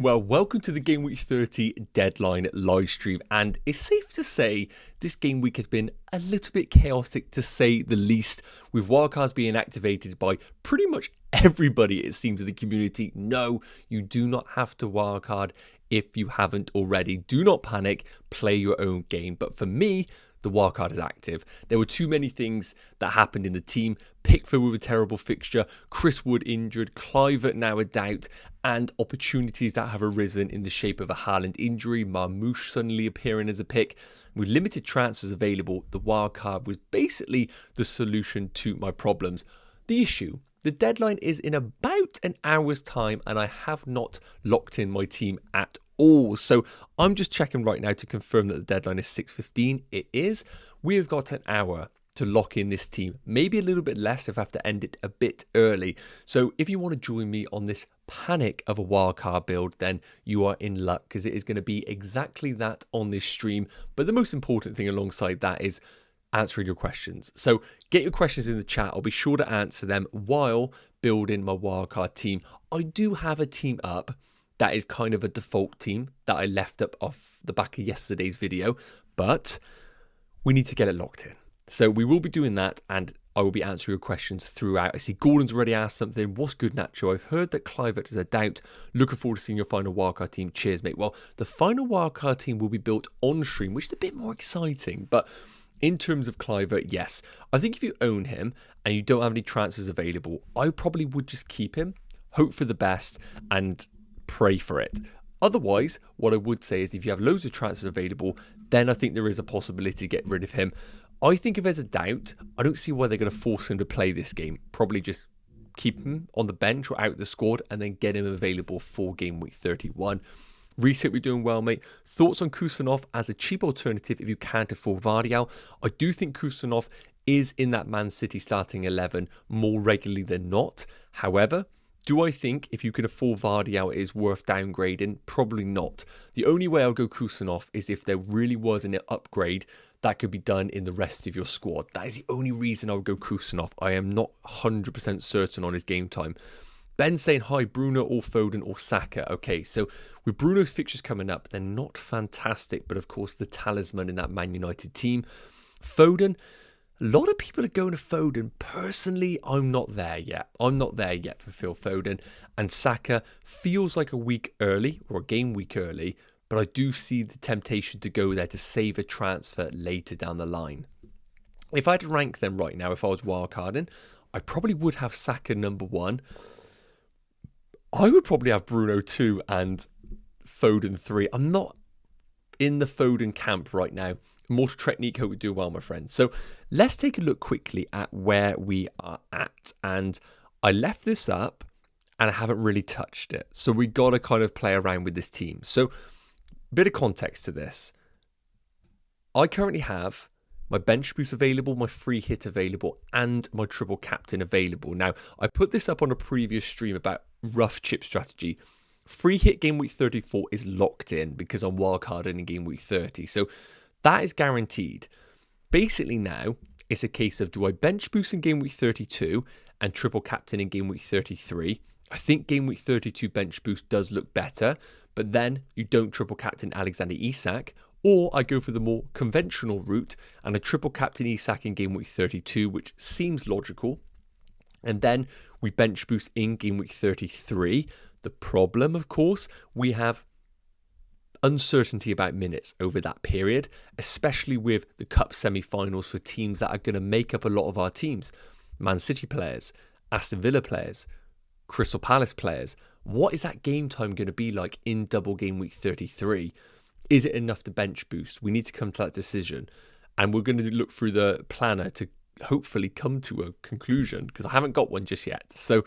Well, welcome to the Game Week 30 deadline live stream, and it's safe to say this game week has been a little bit chaotic to say the least, with wildcards being activated by pretty much everybody it seems in the community. No, you do not have to wildcard if you haven't already. Do not panic, play your own game. But for me, the wildcard is active. There were too many things that happened in the team. Pickford with a terrible fixture, Chris Wood injured, Kluivert now a doubt, and opportunities that have arisen in the shape of a Haaland injury, Marmoush suddenly appearing as a pick. With limited transfers available, the wildcard was basically the solution to my problems. The issue, the deadline is in about an hour's time, and I have not locked in my team at all. So I'm just checking right now to confirm that the deadline is 6:15. It is. We have got an hour to lock in this team, maybe a little bit less if I have to end it a bit early. So if you want to join me on this panic of a wildcard build, then you are in luck, because it is going to be exactly that on this stream. But the most important thing alongside that is answering your questions. So get your questions in the chat. I'll be sure to answer them while building my wildcard team. I do have a team up that is kind of a default team that I left up off the back of yesterday's video, but we need to get it locked in. So we will be doing that, and I will be answering your questions throughout. I see Gordon's already asked something. What's good, Nacho? I've heard that Kluivert is a doubt. Looking forward to seeing your final wildcard team. Cheers, mate. Well, the final wildcard team will be built on stream, which is a bit more exciting, but in terms of Kluivert, yes. I think if you own him and you don't have any transfers available, I probably would just keep him, hope for the best, and pray for it. Otherwise, what I would say is if you have loads of transfers available, then I think there is a possibility to get rid of him. I think if there's a doubt, I don't see why they're going to force him to play this game. Probably just keep him on the bench or out the squad and then get him available for game week 31. Reset, we're doing well, mate. Thoughts on Kusanov as a cheap alternative if you can't afford Vardial? I do think Kusanov is in that Man City starting 11 more regularly than not. However, do I think if you can afford Vardial it is worth downgrading? Probably not. The only way I'll go Kusanov is if there really was an upgrade that could be done in the rest of your squad. That is the only reason I would go Kusanov. I am not 100% certain on his game time. Ben saying, hi, Bruno or Foden or Saka. Okay, so with Bruno's fixtures coming up, they're not fantastic, but of course the talisman in that Man United team. Foden, a lot of people are going to Foden. Personally, I'm not there yet. I'm not there yet for Phil Foden. And Saka feels like a week early, or a game week early, but I do see the temptation to go there to save a transfer later down the line. If I had to rank them right now, if I was wildcarding, I probably would have Saka number 1. I would probably have Bruno 2 and Foden 3. I'm not in the Foden camp right now. Mortal Technique, hope we do well, my friends. So let's take a look quickly at where we are at. And I left this up and I haven't really touched it. So we got to kind of play around with this team. So a bit of context to this. I currently have my bench boost available, my free hit available, and my triple captain available. Now, I put this up on a previous stream about rough chip strategy. Free hit game week 34 is locked in because I'm wildcarding in game week 30. So that is guaranteed. Basically now, it's a case of do I bench boost in game week 32 and triple captain in game week 33? I think game week 32 bench boost does look better, but then you don't triple captain Alexander Isak, or I go for the more conventional route and a triple captain Isak in game week 32, which seems logical. And then we bench boost in game week 33. The problem, of course, we have uncertainty about minutes over that period, especially with the cup semi-finals for teams that are going to make up a lot of our teams. Man City players, Aston Villa players, Crystal Palace players. What is that game time going to be like in double game week 33? Is it enough to bench boost? We need to come to that decision. And we're going to look through the planner to hopefully come to a conclusion, because I haven't got one just yet. So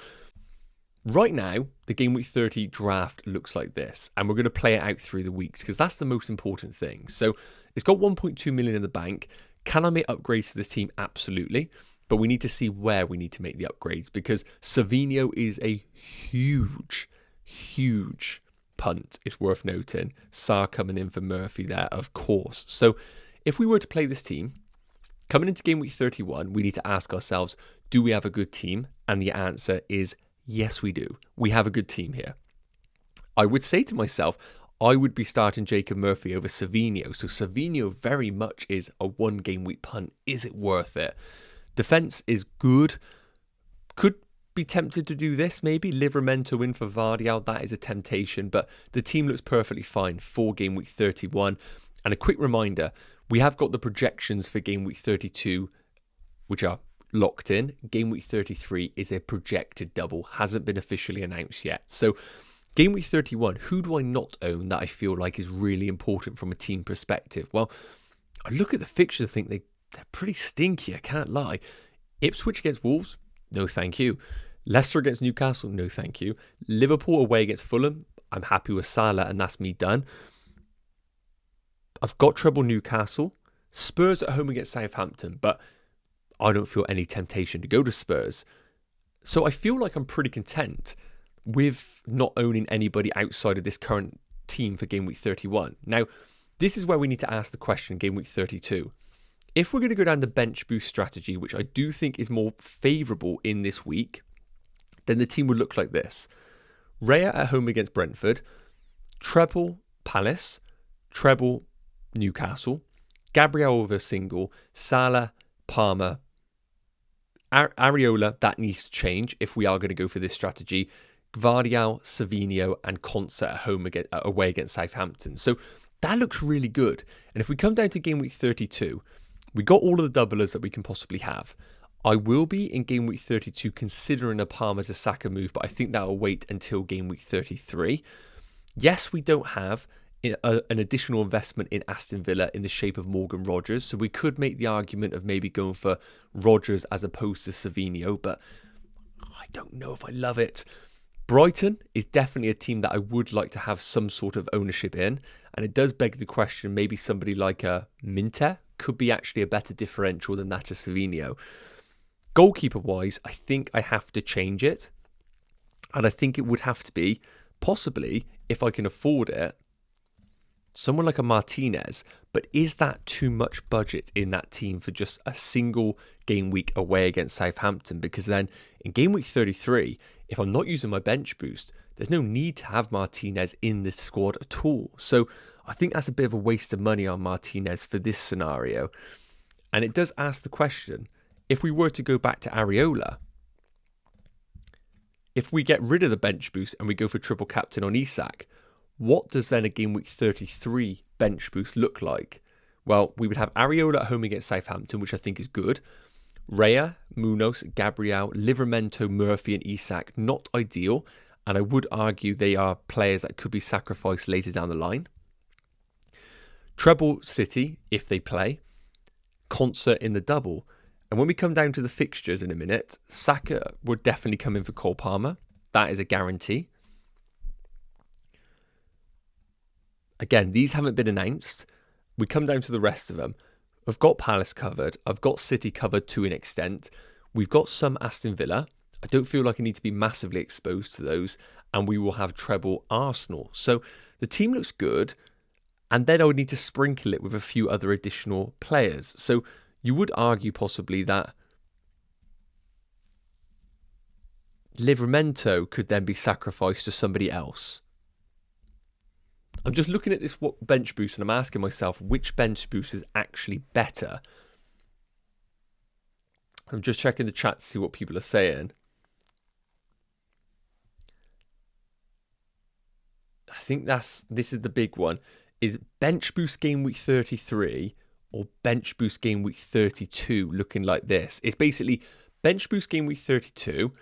right now, the game week 30 draft looks like this, and we're going to play it out through the weeks because that's the most important thing. So it's got 1.2 million in the bank. Can I make upgrades to this team? Absolutely. But we need to see where we need to make the upgrades, because Savinho is a huge, huge punt. It's worth noting. Sarr coming in for Murphy there, of course. So if we were to play this team, coming into game week 31, we need to ask ourselves, do we have a good team? And the answer is yes, we do. We have a good team here. I would say to myself, I would be starting Jacob Murphy over Savinho. So Savinho very much is a 1 game week punt. Is it worth it? Defense is good. Could be tempted to do this maybe. Livramento in for Vardial. That is a temptation. But the team looks perfectly fine for game week 31. And a quick reminder, we have got the projections for game week 32, which are locked in. Game week 33 is a projected double. Hasn't been officially announced yet. So game week 31, who do I not own that I feel like is really important from a team perspective? Well, I look at the fixtures, I think they're pretty stinky, I can't lie. Ipswich against Wolves, no thank you. Leicester against Newcastle, no thank you. Liverpool away against Fulham, I'm happy with Salah and that's me done. I've got treble Newcastle. Spurs at home against Southampton, but I don't feel any temptation to go to Spurs. So I feel like I'm pretty content with not owning anybody outside of this current team for game week 31. Now, this is where we need to ask the question game week 32. If we're going to go down the bench boost strategy, which I do think is more favourable in this week, then the team would look like this. Raya at home against Brentford, treble Palace, treble Newcastle, Gabriel over single, Salah, Palmer, Areola, that needs to change if we are going to go for this strategy. Gvardiol, Savinho, and Concert at home away against Southampton. So that looks really good. And if we come down to game week 32, we got all of the doublers that we can possibly have. I will be in game week 32 considering a Palmer to Saka move, but I think that will wait until game week 33. Yes, we don't have an additional investment in Aston Villa in the shape of Morgan Rogers, so we could make the argument of maybe going for Rogers as opposed to Savinho, but I don't know if I love it. Brighton is definitely a team that I would like to have some sort of ownership in, and it does beg the question, maybe somebody like a Minter could be actually a better differential than that of Savinho. Goalkeeper-wise, I think I have to change it, and I think it would have to be, possibly, if I can afford it, someone like a Martinez, but is that too much budget in that team for just a single game week away against Southampton? Because then in game week 33, if I'm not using my bench boost, there's no need to have Martinez in this squad at all. So I think that's a bit of a waste of money on Martinez for this scenario. And it does ask the question, if we were to go back to Areola, if we get rid of the bench boost and we go for triple captain on Isak, what does then a game week 33 bench boost look like? Well, we would have Areola at home against Southampton, which I think is good. Raya, Munoz, Gabriel, Livramento, Murphy and Isak, not ideal. And I would argue they are players that could be sacrificed later down the line. Treble City, if they play. Concert in the double. And when we come down to the fixtures in a minute, Saka would definitely come in for Cole Palmer. That is a guarantee. Again, these haven't been announced. We come down to the rest of them. I've got Palace covered. I've got City covered to an extent. We've got some Aston Villa. I don't feel like I need to be massively exposed to those. And we will have treble Arsenal. So the team looks good. And then I would need to sprinkle it with a few other additional players. So you would argue possibly that Livramento could then be sacrificed to somebody else. I'm just looking at this bench boost and I'm asking myself which bench boost is actually better. I'm just checking the chat to see what people are saying. I think this is the big one. Is bench boost game week 33 or bench boost game week 32 looking like this? It's basically bench boost game week 32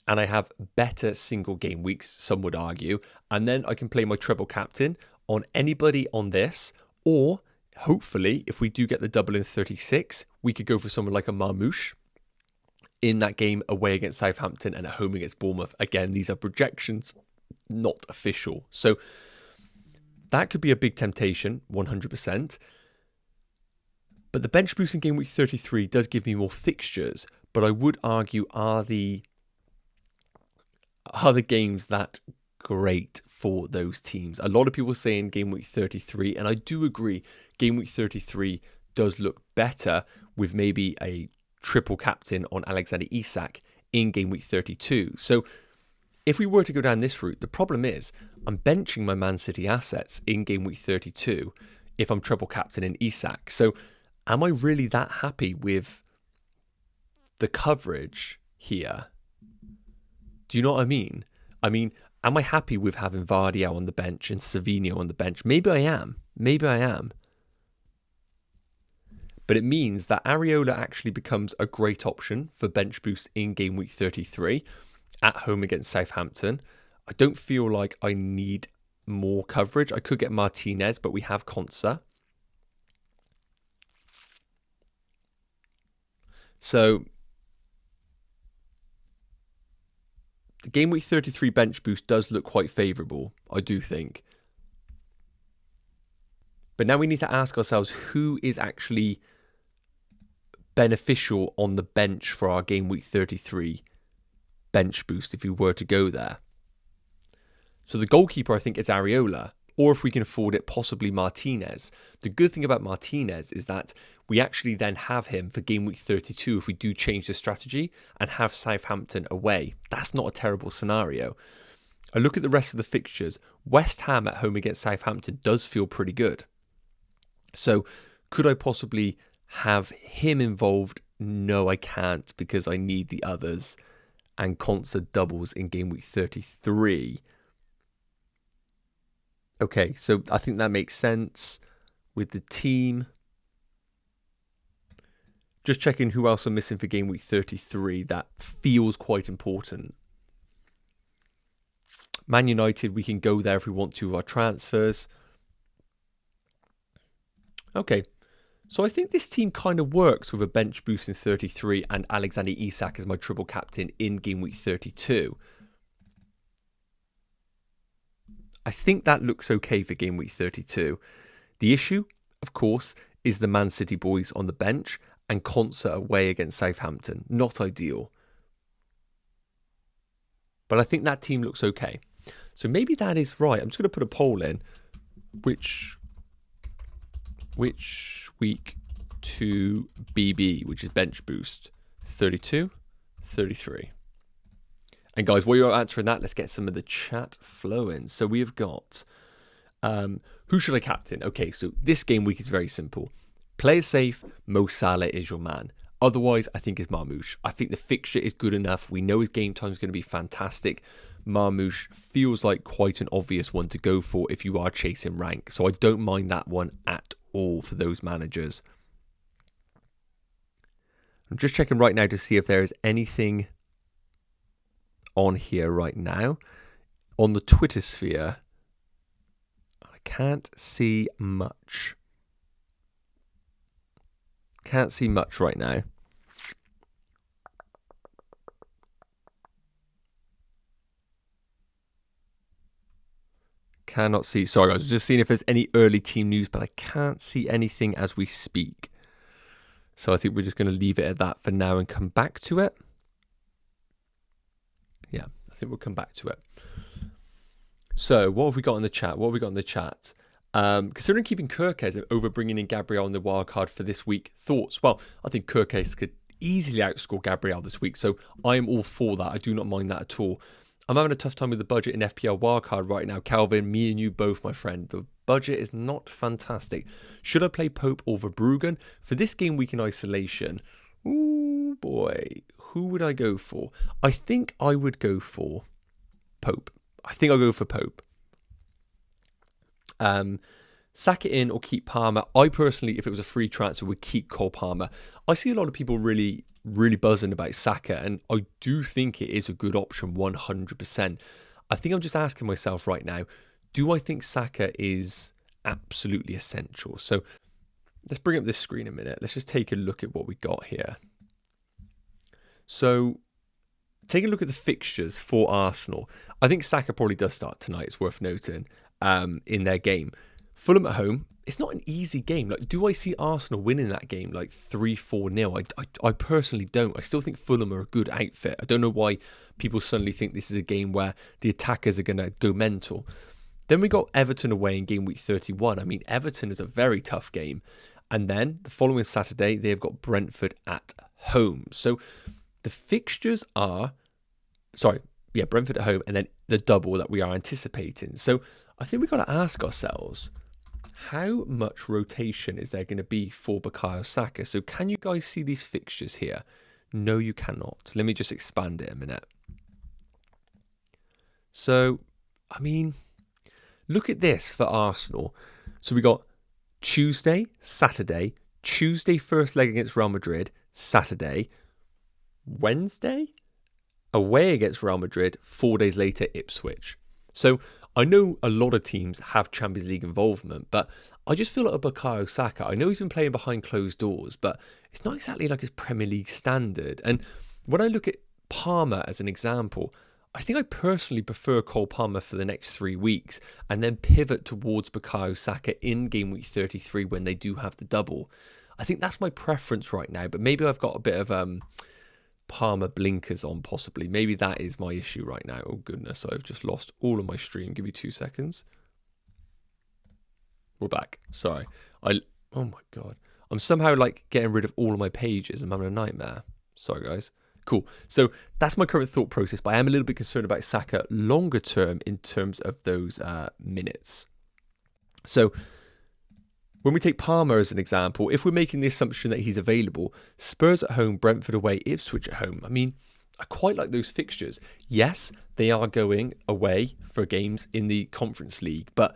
and I have better single game weeks, some would argue. And then I can play my treble captain on anybody on this. Or hopefully, if we do get the double in 36, we could go for someone like a Marmouche in that game away against Southampton and at home against Bournemouth. Again, these are projections, not official. So that could be a big temptation, 100%. But the bench boost in game week 33 does give me more fixtures. But I would argue, are the games that great for those teams? A lot of people saying game week 33, and I do agree, game week 33 does look better with maybe a triple captain on Alexander Isak in game week 32. So if we were to go down this route, the problem is I'm benching my Man City assets in game week 32 if I'm triple captain in Isak. So am I really that happy with the coverage here? Do you know what I mean? I mean, am I happy with having Vardy out on the bench and Savinho on the bench? Maybe I am. Maybe I am. But it means that Areola actually becomes a great option for bench boost in game week 33 at home against Southampton. I don't feel like I need more coverage. I could get Martinez, but we have Konsa. So the game week 33 bench boost does look quite favourable, I do think. But now we need to ask ourselves who is actually beneficial on the bench for our game week 33 bench boost if we were to go there. So the goalkeeper, I think, is Areola, or if we can afford it, possibly Martinez. The good thing about Martinez is that we actually then have him for game week 32 if we do change the strategy and have Southampton away. That's not a terrible scenario. I look at the rest of the fixtures. West Ham at home against Southampton does feel pretty good. So could I possibly have him involved? No, I can't, because I need the others. And Konsa doubles in game week 33. Okay, so I think that makes sense with the team. Just checking who else I'm missing for game week 33. That feels quite important. Man United, we can go there if we want to with our transfers. Okay, so I think this team kind of works with a bench boost in 33 and Alexander Isak as my triple captain in game week 32. I think that looks okay for game week 32. The issue, of course, is the Man City boys on the bench and Konsa away against Southampton. Not ideal. But I think that team looks okay. So maybe that is right. I'm just going to put a poll in. Which week to BB, which is bench boost? 32, 33. And guys, while you're answering that, let's get some of the chat flowing. So we have got, who should I captain? Okay, so this game week is very simple. Play it safe, Mo Salah is your man. Otherwise, I think it's Marmoush. I think the fixture is good enough. We know his game time is going to be fantastic. Marmoush feels like quite an obvious one to go for if you are chasing rank. So I don't mind that one at all for those managers. I'm just checking right now to see if there is anything on here right now. On the Twitter sphere, I can't see much. Can't see much right now. Cannot see. Sorry, guys. I was just seeing if there's any early team news, but I can't see anything as we speak. So I think we're just going to leave it at that for now and come back to it. Yeah, I think we'll come back to it. So what have we got in the chat? Considering keeping Kirkes over bringing in Gabriel in the wildcard for this week, thoughts? Well, I think Kirkes could easily outscore Gabriel this week, so I am all for that. I do not mind that at all. I'm having a tough time with the budget in FPL wildcard right now. Calvin, me and you both, my friend. The budget is not fantastic. Should I play Pope over Bruggen? For this game week in isolation, ooh boy, who would I go for? I think I would go for Pope. I think I'll go for Pope. Sack it in or keep Palmer. I personally, if it was a free transfer, would keep Cole Palmer. I see a lot of people really buzzing about Saka, and I do think it is a good option 100%. I think I'm just asking myself right now, do I think Saka is absolutely essential? So let's bring up this screen a minute. Let's just take a look at what we got here. So take a look at the fixtures for Arsenal. I think Saka probably does start tonight, it's worth noting, in their game. Fulham at home, it's not an easy game. Like, do I see Arsenal winning that game like 3-4-0? I personally don't. I still think Fulham are a good outfit. I don't know why people suddenly think this is a game where the attackers are going to go mental. Then we got Everton away in game week 31. I mean, Everton is a very tough game. And then the following Saturday, they've got Brentford at home. So the fixtures are... Sorry, yeah, Brentford at home, and then the double that we are anticipating. So I think we've got to ask ourselves, how much rotation is there going to be for Bukayo Saka? So can you guys see these fixtures here? No, you cannot. Let me just expand it a minute. So, I mean, look at this for Arsenal. So we got Tuesday, Saturday, Tuesday first leg against Real Madrid, Saturday, Wednesday, away against Real Madrid, 4 days later, Ipswich. So I know a lot of teams have Champions League involvement, but I just feel like a Bukayo Saka, I know he's been playing behind closed doors, but it's not exactly like his Premier League standard. And when I look at Palmer as an example, I think I personally prefer Cole Palmer for the next 3 weeks and then pivot towards Bukayo Saka in game week 33 when they do have the double. I think that's my preference right now, but maybe I've got a bit of Palmer blinkers on possibly. Maybe that is my issue right now. Oh goodness, I've just lost all of my stream. Give me 2 seconds. We're back. Sorry. Oh my God. I'm somehow like getting rid of all of my pages. I'm having a nightmare. Sorry guys. Cool. So that's my current thought process, but I am a little bit concerned about Saka longer term in terms of those minutes. So when we take Palmer as an example, if we're making the assumption that he's available, Spurs at home, Brentford away, Ipswich at home, I mean, I quite like those fixtures. Yes, they are going away for games in the Conference League, but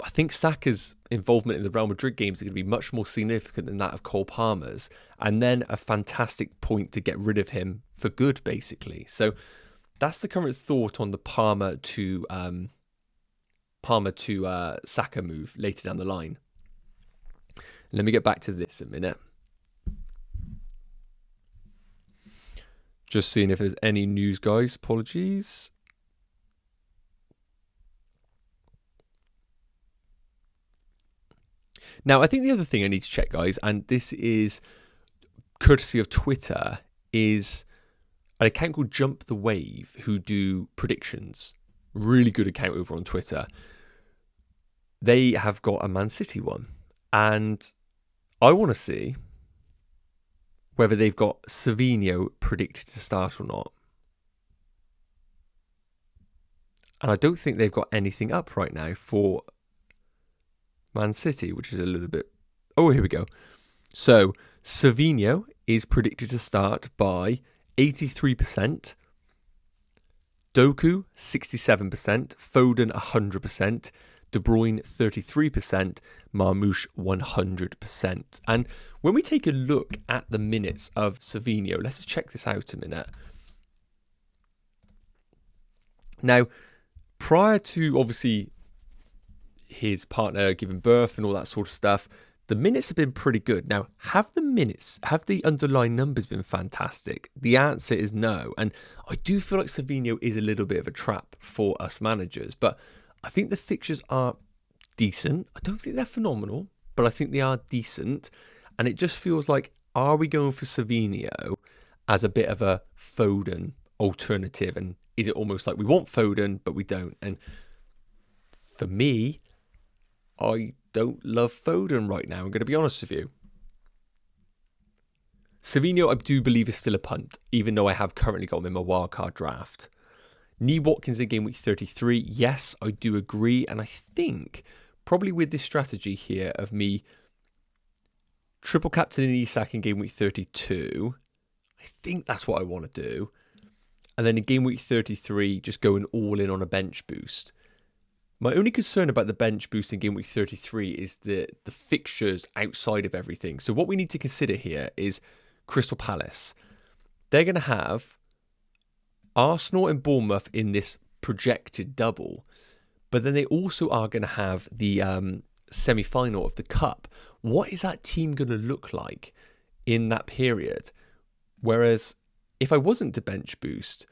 I think Saka's involvement in the Real Madrid games are going to be much more significant than that of Cole Palmer's, and then a fantastic point to get rid of him for good, basically. So that's the current thought on the Palmer to Saka move later down the line. Let me get back to this a minute. Just seeing if there's any news, guys. Apologies. Now, I think the other thing I need to check, guys, and this is courtesy of Twitter, is an account called Jump the Wave who do predictions. Really good account over on Twitter. They have got a Man City one, and I want to see whether they've got Savinho predicted to start or not. And I don't think they've got anything up right now for Man City, which is a little bit... Oh, here we go. So, Savinho is predicted to start by 83%, Doku 67%, Foden 100%, De Bruyne 33%, Marmoush 100%. And when we take a look at the minutes of Savinho, let's just check this out a minute. Now, prior to obviously his partner giving birth and all that sort of stuff, the minutes have been pretty good. Now, have the underlying numbers been fantastic? The answer is no. And I do feel like Savinho is a little bit of a trap for us managers, but I think the fixtures are decent. I don't think they're phenomenal, but I think they are decent. And it just feels like, are we going for Savinho as a bit of a Foden alternative? And is it almost like we want Foden, but we don't? And for me, I don't love Foden right now, I'm going to be honest with you. Savinho, I do believe, is still a punt, even though I have currently got him in my wildcard draft. Nee Watkins in game week 33, yes, I do agree. And I think probably with this strategy here of me triple captain in Isak in game week 32, I think that's what I want to do. And then in game week 33, just going all in on a bench boost. My only concern about the bench boost in game week 33 is the fixtures outside of everything. So what we need to consider here is Crystal Palace. They're going to have Arsenal and Bournemouth in this projected double, but then they also are going to have the semi-final of the Cup. What is that team going to look like in that period? Whereas if I wasn't to bench boost,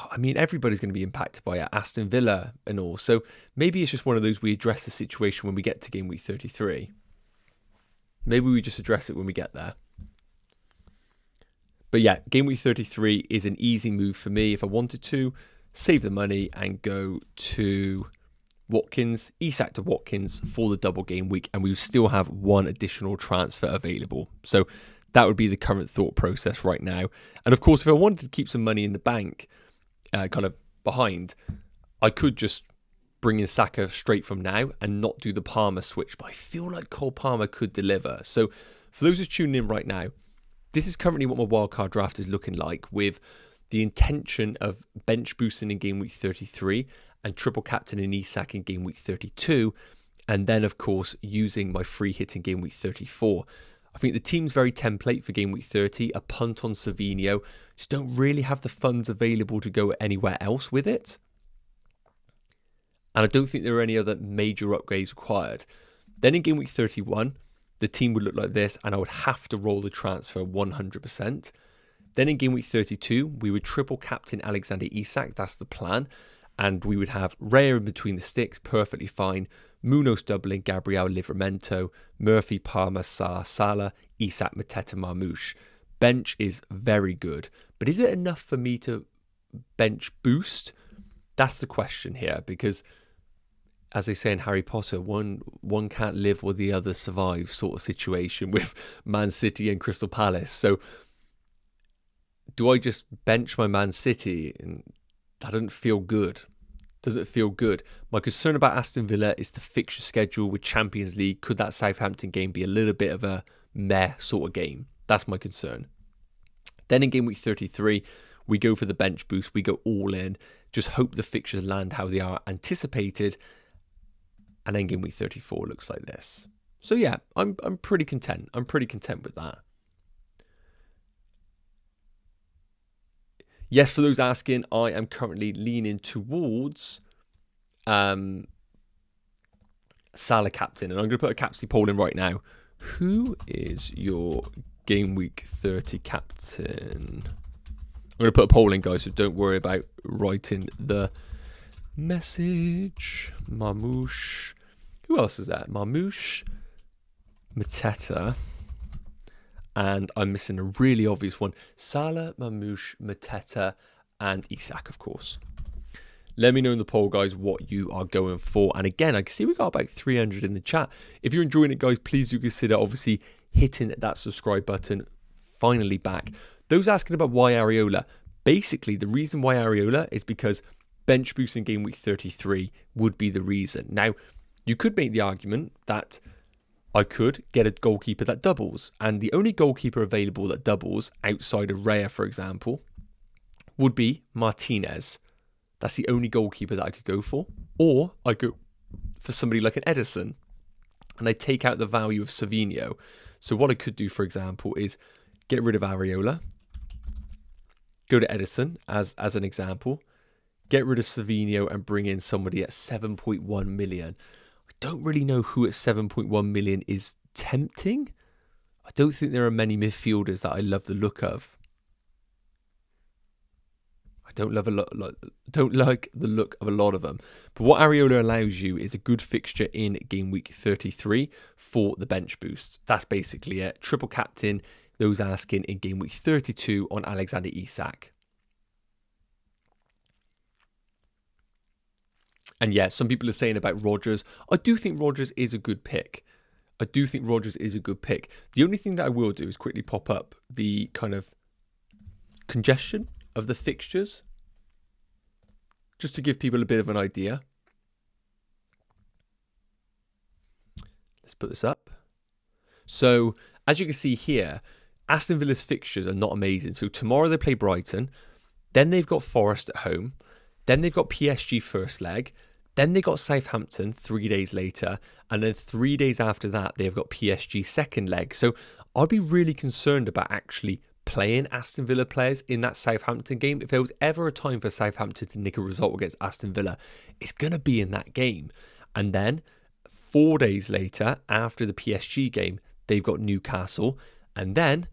I mean, everybody's going to be impacted by Aston Villa and all. So maybe it's just one of those, we address the situation when we get to game week 33. Maybe we just address it when we get there. But yeah, game week 33 is an easy move for me if I wanted to save the money and go to Watkins, Isak to Watkins for the double game week, and we still have one additional transfer available. So That would be the current thought process right now. And of course, if I wanted to keep some money in the bank, kind of behind, I could just bring in Saka straight from now and not do the Palmer switch. But I feel like Cole Palmer could deliver. So for those who are tuning in right now, this is currently what my wildcard draft is looking like, with the intention of bench boosting in game week 33 and triple captain in Isak in game week 32. And then, of course, using my free hit in game week 34. I think the team's very template for game week 30, a punt on Savinho. Just don't really have the funds available to go anywhere else with it. And I don't think there are any other major upgrades required. Then in game week 31, the team would look like this, and I would have to roll the transfer 100%. Then in game week 32, we would triple captain Alexander Isak. That's the plan. And we would have Raya in between the sticks, perfectly fine. Munoz doubling, Gabriel Livramento, Murphy, Palmer, Sarr, Salah, Isak, Mateta, Marmoush. Bench is very good. But is it enough for me to bench boost? That's the question here, because as they say in Harry Potter, one can't live while the other survives sort of situation with Man City and Crystal Palace. So do I just bench my Man City? And that doesn't feel good. Does it feel good? My concern about Aston Villa is the fixture schedule with Champions League. Could that Southampton game be a little bit of a meh sort of game? That's my concern. Then in game week 33, we go for the bench boost. We go all in. Just hope the fixtures land how they are anticipated. And then game week 34 looks like this. So yeah, I'm pretty content. I'm pretty content with that. Yes, for those asking, I am currently leaning towards Salah captain. And I'm going to put a captaincy poll in right now. Who is your game week 30 captain? I'm going to put a poll in, guys, so don't worry about writing the message. Marmoush. Who else is that? Marmoush, Mateta. And I'm missing a really obvious one. Salah, Marmoush, Mateta, and Isak, of course. Let me know in the poll, guys, what you are going for. And again, I can see we got about 300 in the chat. If you're enjoying it, guys, please do consider, obviously, hitting that subscribe button. Finally back. Those asking about why Areola. Basically, the reason why Areola is because bench boost in game week 33 would be the reason. Now, you could make the argument that I could get a goalkeeper that doubles. And the only goalkeeper available that doubles outside of Raya, for example, would be Martinez. That's the only goalkeeper that I could go for. Or I go for somebody like an Edison. And I take out the value of Savinho. So what I could do, for example, is get rid of Areola. Go to Edison as an example. Get rid of Savinho and bring in somebody at 7.1 million. Don't really know who at 7.1 million is tempting. I don't think there are many midfielders that I love the look of. I don't like the look of a lot of them. But what Areola allows you is a good fixture in game week 33 for the bench boost. That's basically it. Triple captain, those asking, in game week 32 on Alexander Isak. And yeah, some people are saying about Rodgers. I do think Rodgers is a good pick. The only thing that I will do is quickly pop up the kind of congestion of the fixtures, just to give people a bit of an idea. Let's put this up. So, as you can see here, Aston Villa's fixtures are not amazing. So tomorrow they play Brighton. Then they've got Forest at home. Then they've got PSG first leg. Then they got Southampton 3 days later. And then 3 days after that, they've got PSG second leg. So I'd be really concerned about actually playing Aston Villa players in that Southampton game. If there was ever a time for Southampton to nick a result against Aston Villa, it's going to be in that game. And then 4 days later, after the PSG game, they've got Newcastle. And then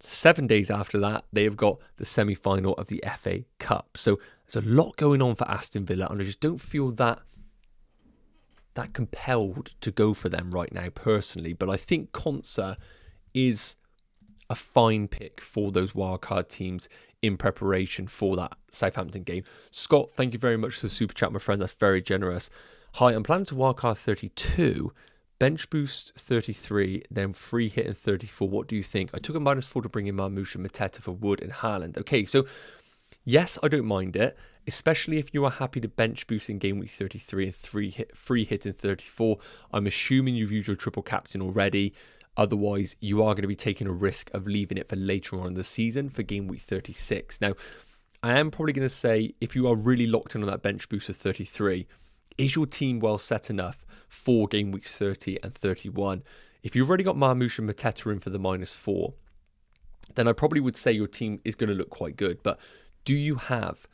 7 days after that, they've got the semi-final of the FA Cup. So there's a lot going on for Aston Villa, and I just don't feel that compelled to go for them right now personally. But I think Konsa is a fine pick for those wildcard teams in preparation for that Southampton game. Scott, thank you very much for the super chat, my friend. That's very generous. Hi, I'm planning to wildcard 32, Bench boost 33, then free hit in 34. What do you think? I took a -4 to bring in Marmoush and Mateta for Wood and Haaland. Okay, so yes, I don't mind it, especially if you are happy to bench boost in game week 33 and free hit in 34. I'm assuming you've used your triple captain already. Otherwise, you are going to be taking a risk of leaving it for later on in the season for game week 36. Now, I am probably going to say, if you are really locked in on that bench boost of 33, is your team well set enough for game weeks 30 and 31? If you've already got Marmoush and Mateta in for the -4, then I probably would say your team is going to look quite good. But do you have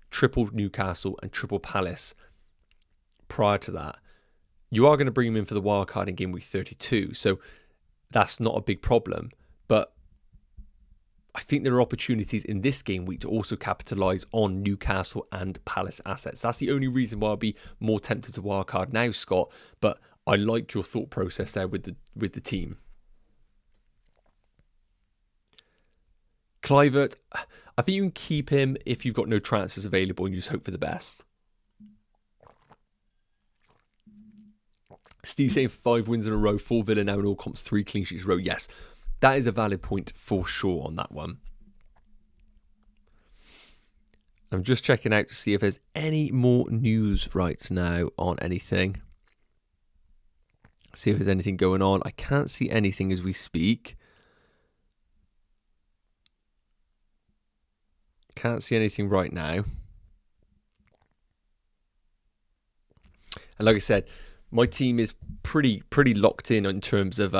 triple Newcastle and triple Palace prior to that? You are going to bring them in for the wildcard in game week 32. So that's not a big problem. But I think there are opportunities in this game week to also capitalise on Newcastle and Palace assets. That's the only reason why I'll be more tempted to wildcard now, Scott. But I like your thought process there with the team. Kluivert, I think you can keep him if you've got no transfers available and you just hope for the best. Steve saying 5 wins in a row, 4 Villa now in all comps, 3 clean sheets in a row. Yes, that is a valid point for sure on that one. I'm just checking out to see if there's any more news right now on anything. See if there's anything going on. I can't see anything as we speak. Can't see anything right now. And like I said, my team is pretty locked in terms of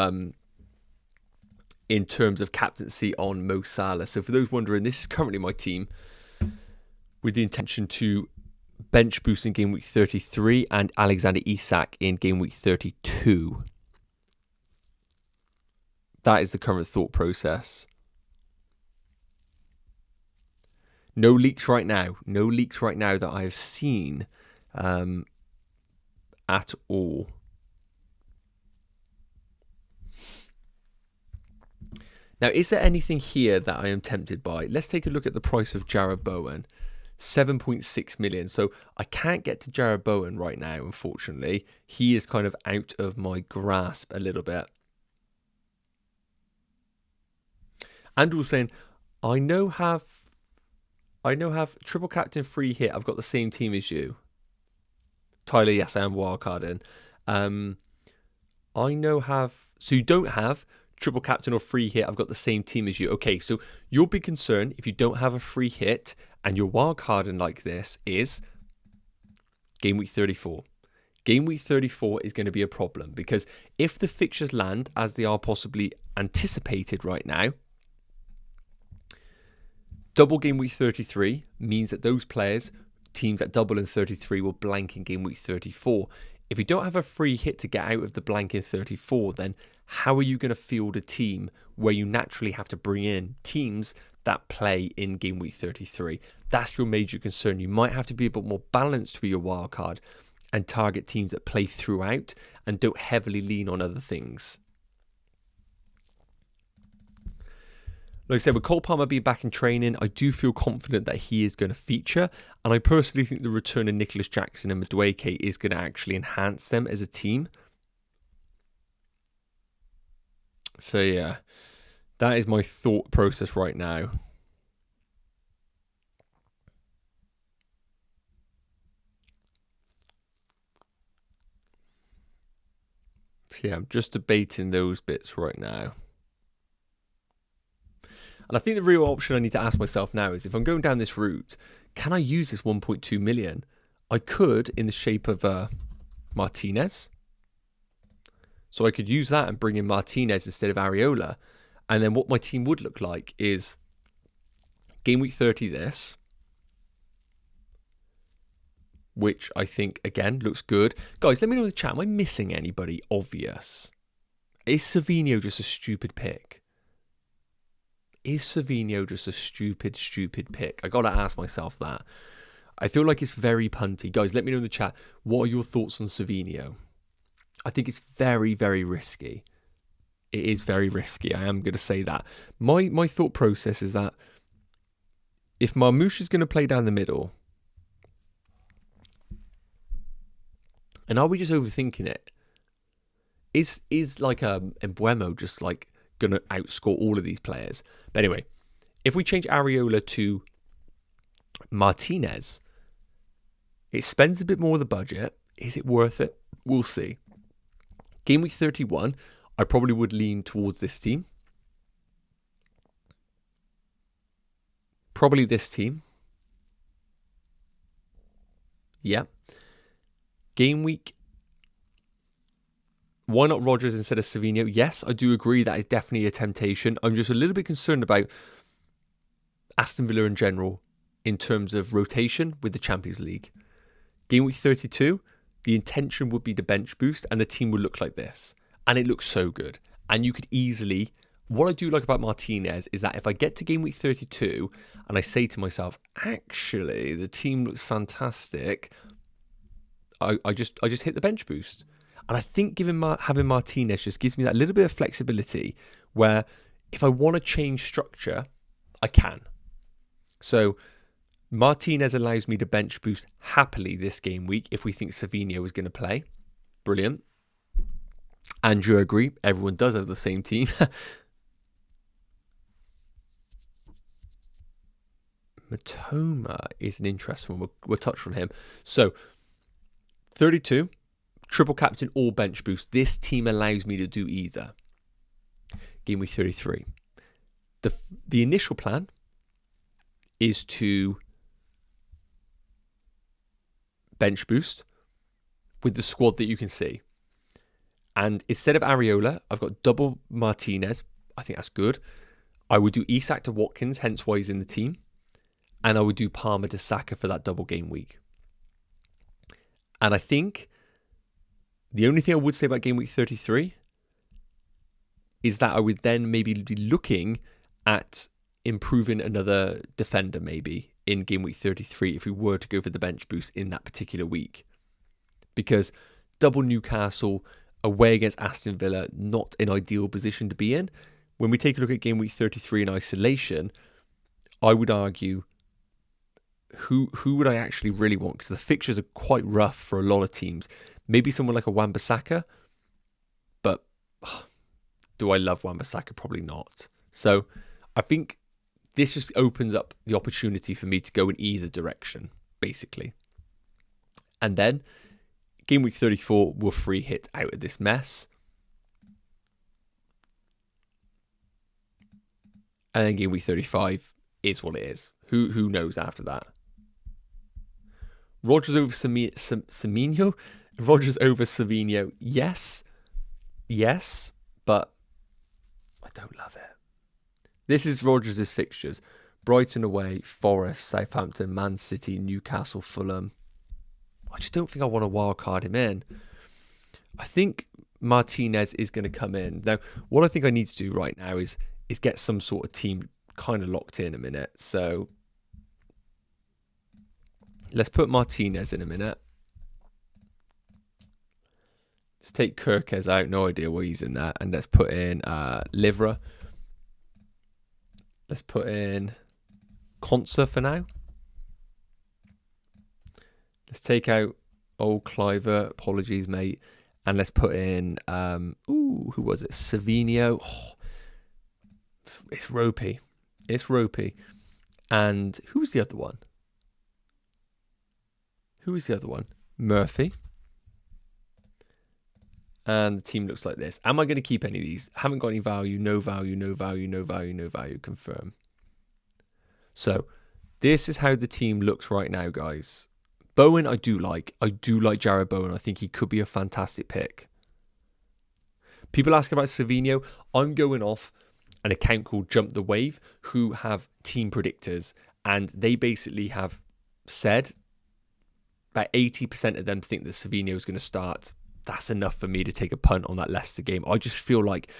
captaincy on Mo Salah. So for those wondering, this is currently my team with the intention to bench boost in game week 33 and Alexander Isak in game week 32. That is the current thought process. No leaks right now. No leaks right now that I have seen at all. Now, is there anything here that I am tempted by? Let's take a look at the price of Jarrod Bowen. 7.6 million. So I can't get to Jarrod Bowen right now, unfortunately. He is kind of out of my grasp a little bit. Andrew saying, I know have triple captain free hit. I've got the same team as you. Tyler, yes, I am wildcarding. So you don't have triple captain or free hit. I've got the same team as you. Okay, so your big concern if you don't have a free hit and you're wildcarding like this is game week 34. Game week 34 is going to be a problem because if the fixtures land as they are possibly anticipated right now, double game week 33 means that those players, teams that double in 33, will blank in game week 34. If you don't have a free hit to get out of the blank in 34, then how are you going to field a team where you naturally have to bring in teams that play in game week 33? That's your major concern. You might have to be a bit more balanced with your wildcard and target teams that play throughout and don't heavily lean on other things. Like I said, with Cole Palmer being back in training, I do feel confident that he is going to feature. And I personally think the return of Nicholas Jackson and Madueke is going to actually enhance them as a team. So yeah, that is my thought process right now. So yeah, I'm just debating those bits right now. And I think the real option I need to ask myself now is if I'm going down this route, can I use this 1.2 million? I could in the shape of Martinez. So I could use that and bring in Martinez instead of Areola. And then what my team would look like is game week 30 this, which I think, again, looks good. Guys, let me know in the chat, am I missing anybody obvious? Is Savinho just a stupid pick? Is Savinho just a stupid pick? I got to ask myself that. I feel like it's very punty. Guys, let me know in the chat, what are your thoughts on Savinho? I think it's very, very risky. It is very risky. I am going to say that. My thought process is that if Marmoush is going to play down the middle, and are we just overthinking it? is like Embuemo just like going to outscore all of these players? But anyway, if we change Areola to Martinez, it spends a bit more of the budget. Is it worth it? We'll see. Game week 31, I probably would lean towards this team. Probably this team. Yeah. Game week, why not Rodgers instead of Savinho? Yes, I do agree that is definitely a temptation. I'm just a little bit concerned about Aston Villa in general in terms of rotation with the Champions League. Game week 32, the intention would be to bench boost and the team would look like this. And it looks so good. And you could easily... What I do like about Martinez is that if I get to game week 32 and I say to myself, actually, the team looks fantastic, I just hit the bench boost. And I think having Martinez just gives me that little bit of flexibility where if I want to change structure, I can. So Martinez allows me to bench boost happily this game week if we think Savinho is going to play. Brilliant. Andrew, agree. Everyone does have the same team. Matoma is an interesting one. We'll touch on him. So 32, triple captain or bench boost. This team allows me to do either. Game week 33. The initial plan is to bench boost with the squad that you can see. And instead of Areola, I've got double Martinez. I think that's good. I would do Isak to Watkins, hence why he's in the team. And I would do Palmer to Saka for that double game week. And I think the only thing I would say about game week 33 is that I would then maybe be looking at improving another defender maybe in game week 33 if we were to go for the bench boost in that particular week. Because double Newcastle away against Aston Villa, not an ideal position to be in. When we take a look at game week 33 in isolation, I would argue who would I actually really want? Because the fixtures are quite rough for a lot of teams. Maybe someone like a Wan-Bissaka, but do I love Wan-Bissaka? Probably not. So I think this just opens up the opportunity for me to go in either direction, basically. And then game week 34 will free hit out of this mess. And then game week 35 is what it is. Who knows after that? Rodgers over Savinho? Rodgers over Savinho, yes, but I don't love it. This is Rodgers' fixtures. Brighton away, Forest, Southampton, Man City, Newcastle, Fulham. I just don't think I want to wildcard him in. I think Martinez is going to come in. Now, what I think I need to do right now is get some sort of team kind of locked in a minute. So let's put Martinez in a minute. Let's take Kirkes out. No idea why he's in that. And let's put in Livra. Let's put in Conser for now. Let's take out old Cliver. Apologies, mate. And let's put in, who was it? Savinho. Oh, it's ropey. It's ropey. And who was the other one? Who is the other one? Murphy. And the team looks like this. Am I going to keep any of these? Haven't got any value. No value. No value. No value. No value. Confirm. So this is how the team looks right now, guys. Bowen, I do like. I do like Jared Bowen. I think he could be a fantastic pick. People ask about Savinho. I'm going off an account called Jump the Wave, who have team predictors. And they basically have said about 80% of them think that Savinho is going to start. That's enough for me to take a punt on that Leicester game. I just feel like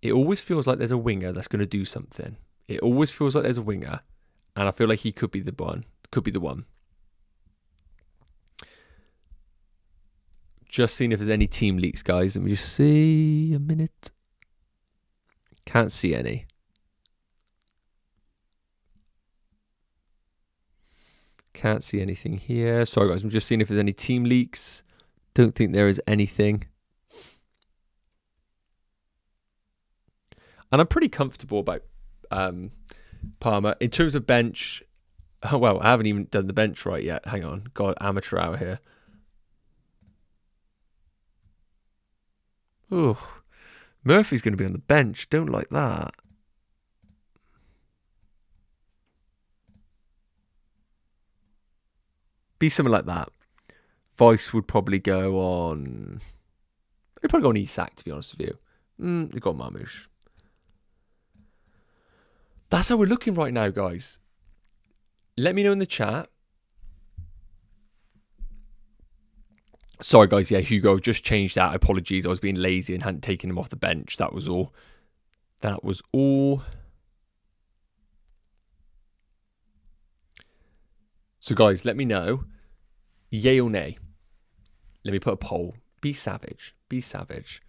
it always feels like there's a winger that's going to do something. It always feels like there's a winger, and I feel like he could be the one. Could be the one. Just seeing if there's any team leaks, guys. Let me just see a minute. Can't see any. Can't see anything here. Sorry, guys. I'm just seeing if there's any team leaks. Don't think there is anything. And I'm pretty comfortable about Palmer. In terms of bench, oh, well, I haven't even done the bench right yet. Hang on. God, amateur hour here. Ooh, Murphy's going to be on the bench. Don't like that. Be something like that. Vice would probably go on... He'd probably go on Isak, to be honest with you. You've got Marmouche. That's how we're looking right now, guys. Let me know in the chat. Sorry, guys. Yeah, Hugo, I've just changed that. Apologies. I was being lazy and hadn't taken him off the bench. That was all. That was all. So, guys, let me know. Yay or nay? Let me put a poll. Be savage. Be savage.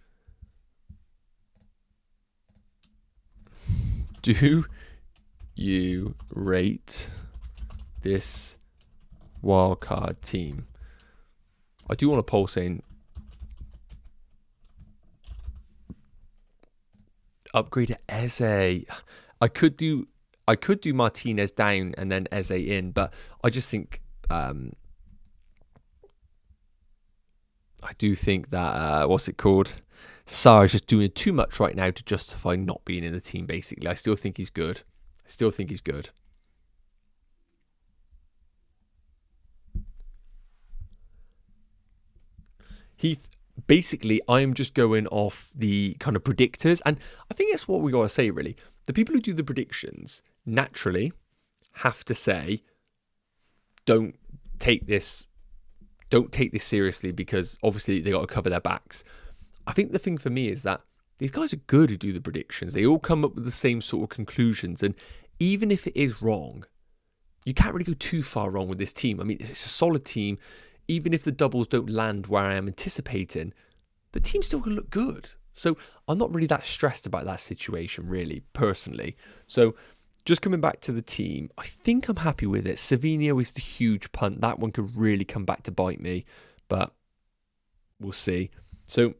Do you rate this wildcard team? I do want a poll saying upgrade to Eze. I could do Martinez down and then Eze in, but I just think I do think that what's it called? Sarr's just doing too much right now to justify not being in the team, basically. I still think he's good. Heath, basically, I am just going off the kind of predictors. And I think that's what we got to say, really. The people who do the predictions naturally have to say, don't take this seriously, because obviously they got to cover their backs. I think the thing for me is that these guys are good who do the predictions. They all come up with the same sort of conclusions. And even if it is wrong, you can't really go too far wrong with this team. I mean, it's a solid team. Even if the doubles don't land where I am anticipating, the team's still going to look good. So I'm not really that stressed about that situation, really, personally. So just coming back to the team, I think I'm happy with it. Savinho is the huge punt. That one could really come back to bite me, but we'll see. So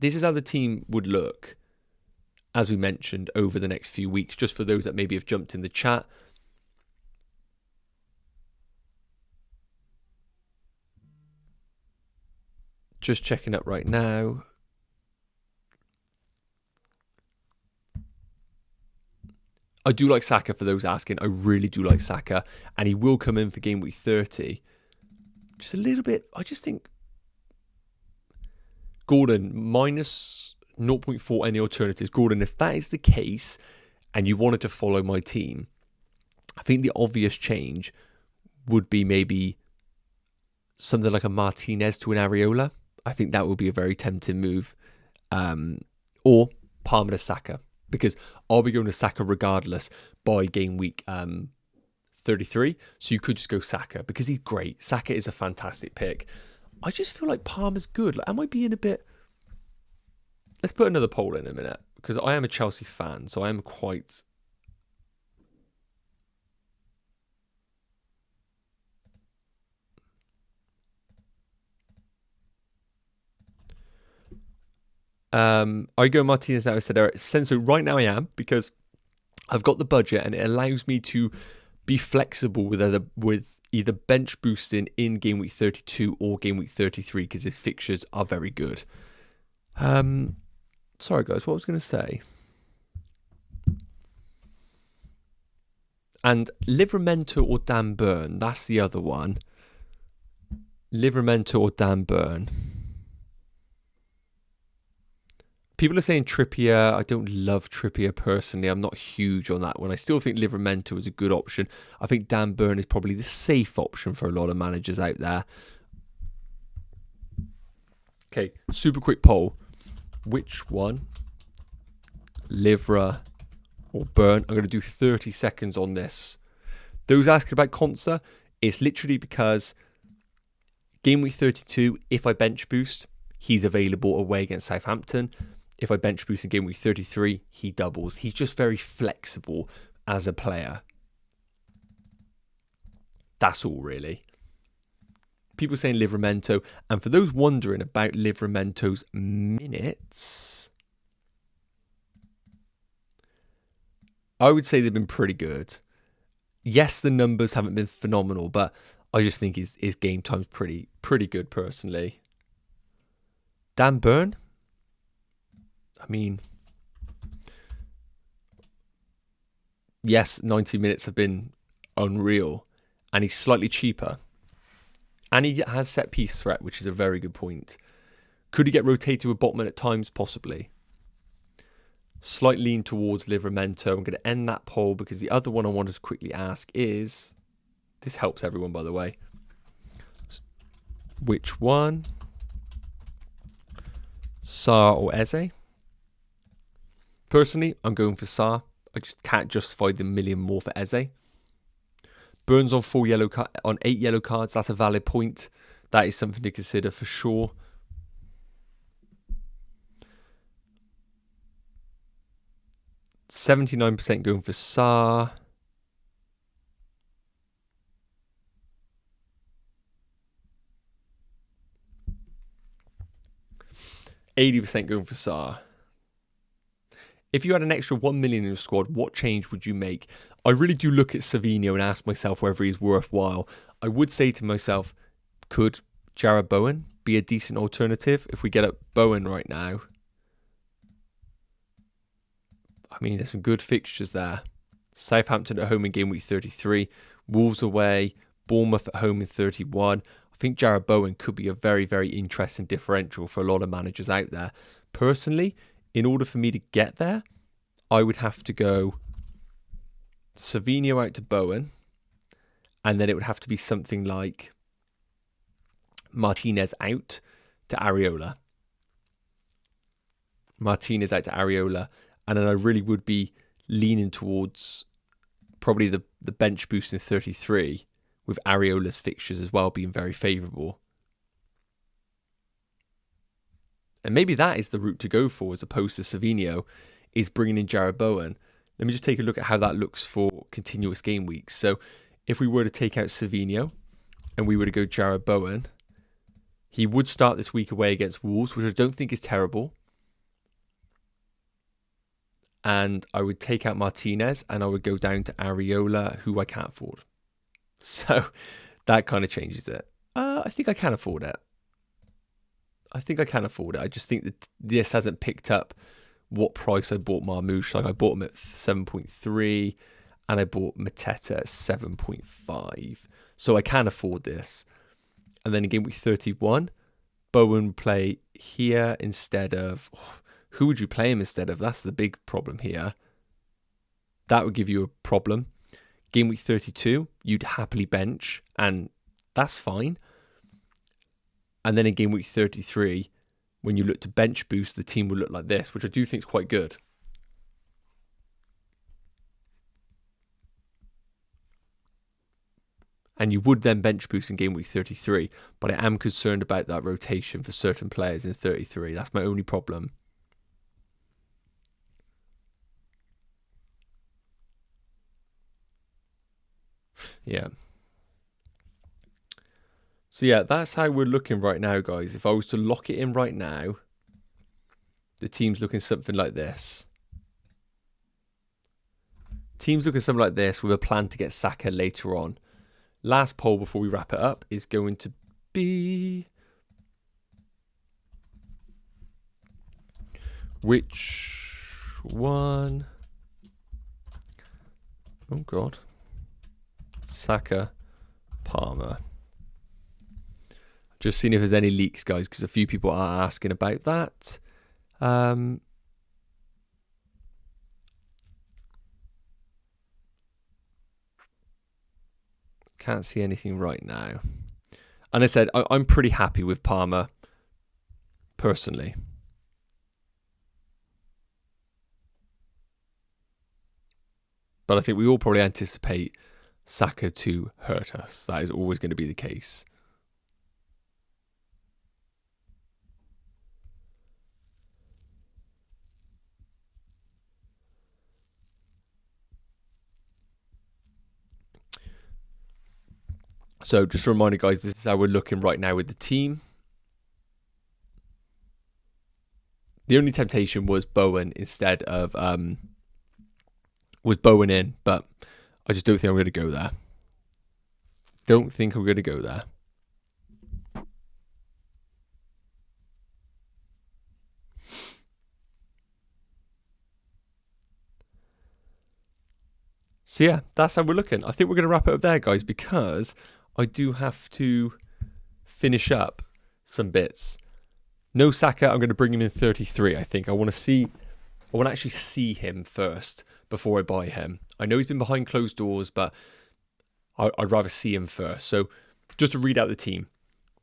this is how the team would look, as we mentioned, over the next few weeks, just for those that maybe have jumped in the chat. Just checking up right now. I do like Saka, for those asking. I really do like Saka. And he will come in for Game Week 30. Just a little bit. I just think Gordon, minus 0.4 any alternatives. Gordon, if that is the case and you wanted to follow my team, I think the obvious change would be maybe something like a Martinez to an Areola. I think that would be a very tempting move. Or Palmer to Saka, because I'll be going to Saka regardless by Game Week 33. So you could just go Saka because he's great. Saka is a fantastic pick. I just feel like Palmer's good. Like, am I being a bit... Let's put another poll in a minute, because I am a Chelsea fan, so I am quite... I go Martinez now, said Eric. So right now I am, because I've got the budget and it allows me to be flexible with either bench boosting in Game Week 32 or Game Week 33, because his fixtures are very good. Sorry guys, what was I going to say? And Livramento or Dan Burn, that's the other one. Livramento or Dan Burn. People are saying Trippier. I don't love Trippier personally. I'm not huge on that one. I still think Livramento is a good option. I think Dan Burn is probably the safe option for a lot of managers out there. Okay, super quick poll. Which one? Livra or Burn? I'm going to do 30 seconds on this. Those asking about Konsa, it's literally because Game Week 32, if I bench boost, he's available away against Southampton. If I bench boost in Game Week 33, he doubles. He's just very flexible as a player. That's all, really. People saying Livramento. And for those wondering about Livramento's minutes, I would say they've been pretty good. Yes, the numbers haven't been phenomenal, but I just think his game time's pretty good personally. Dan Burn? I mean, yes, 90 minutes have been unreal, and he's slightly cheaper. And he has set piece threat, which is a very good point. Could he get rotated with Botman at times? Possibly. Slight lean towards Livramento. I'm going to end that poll because the other one I wanted to quickly ask is... This helps everyone, by the way. Which one? Sarr or Eze? Personally, I'm going for Sarr. I just can't justify the million more for Eze. Burns on 8 yellow cards. That's a valid point. That is something to consider for sure. %79% going for Sarr. %80 going for Sarr. If you had an extra 1 million in your squad, what change would you make? I really do look at Savinho and ask myself whether he's worthwhile. I would say to myself, could Jared Bowen be a decent alternative? If we get up Bowen right now, I mean, there's some good fixtures there. Southampton at home in game week 33, Wolves away, Bournemouth at home in 31. I think Jared Bowen could be a very, very interesting differential for a lot of managers out there. Personally, in order for me to get there, I would have to go Savinho out to Bowen, and then it would have to be something like Martinez out to Areola. Martinez out to Areola, and then I really would be leaning towards probably the bench boost in 33, with Areola's fixtures as well being very favourable. And maybe that is the route to go for as opposed to Savinho, is bringing in Jared Bowen. Let me just take a look at how that looks for continuous game weeks. So if we were to take out Savinho and we were to go Jared Bowen, he would start this week away against Wolves, which I don't think is terrible. And I would take out Martinez and I would go down to Areola, who I can't afford. So that kind of changes it. I think I can afford it. I just think that this hasn't picked up what price I bought Marmouche. Like I bought him at 7.3 and I bought Mateta at 7.5. So I can afford this. And then in game week 31, Bowen play here instead of... who would you play him instead of? That's the big problem here. That would give you a problem. Game week 32, you'd happily bench, and that's fine. And then in game week 33, when you look to bench boost, the team will look like this, which I do think is quite good. And you would then bench boost in game week 33, but I am concerned about that rotation for certain players in 33. That's my only problem. Yeah. So yeah, that's how we're looking right now, guys. If I was to lock it in right now, the team's looking something like this. Team's looking something like this with a plan to get Saka later on. Last poll before we wrap it up is going to be... which one? Oh, God. Saka, Palmer. Just seeing if there's any leaks, guys, because a few people are asking about that. Can't see anything right now. And I said, I'm pretty happy with Palmer, personally. But I think we all probably anticipate Saka to hurt us. That is always going to be the case. So just a reminder, guys, this is how we're looking right now with the team. The only temptation was Bowen instead of was bowing in, but I just don't think I'm going to go there. Don't think I'm going to go there. So yeah, that's how we're looking. I think we're going to wrap it up there, guys, because I do have to finish up some bits. No Saka, I'm going to bring him in 33, I think. I want to actually see him first before I buy him. I know he's been behind closed doors, but I'd rather see him first. So just to read out the team.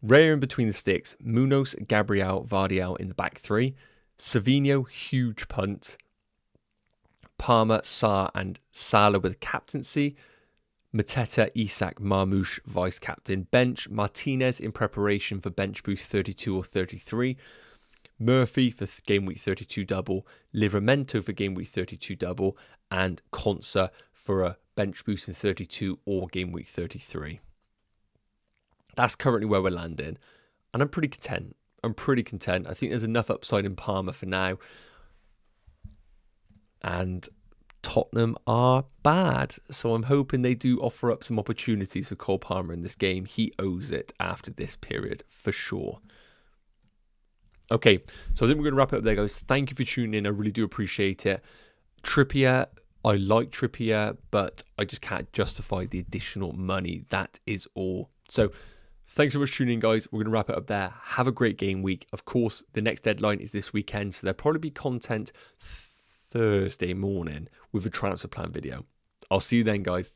Raya in between the sticks. Munoz, Gabriel, Vardy out in the back three. Savinho, huge punt. Palmer, Sarr and Salah with captaincy. Mateta, Isak, Marmoush, vice-captain. Bench, Martinez in preparation for bench boost 32 or 33. Murphy for Game Week 32 double. Livramento for Game Week 32 double. And Konsa for a bench boost in 32 or Game Week 33. That's currently where we're landing. And I'm pretty content. I think there's enough upside in Palmer for now. And Tottenham are bad. So I'm hoping they do offer up some opportunities for Cole Palmer in this game. He owes it after this period for sure. Okay, so I think we're going to wrap it up there, guys. Thank you for tuning in. I really do appreciate it. Trippier, I like Trippier, but I just can't justify the additional money. That is all. So thanks so much for tuning in, guys. We're going to wrap it up there. Have a great game week. Of course, the next deadline is this weekend, so there'll probably be content Thursday morning with a transfer plan video. I'll see you then, guys.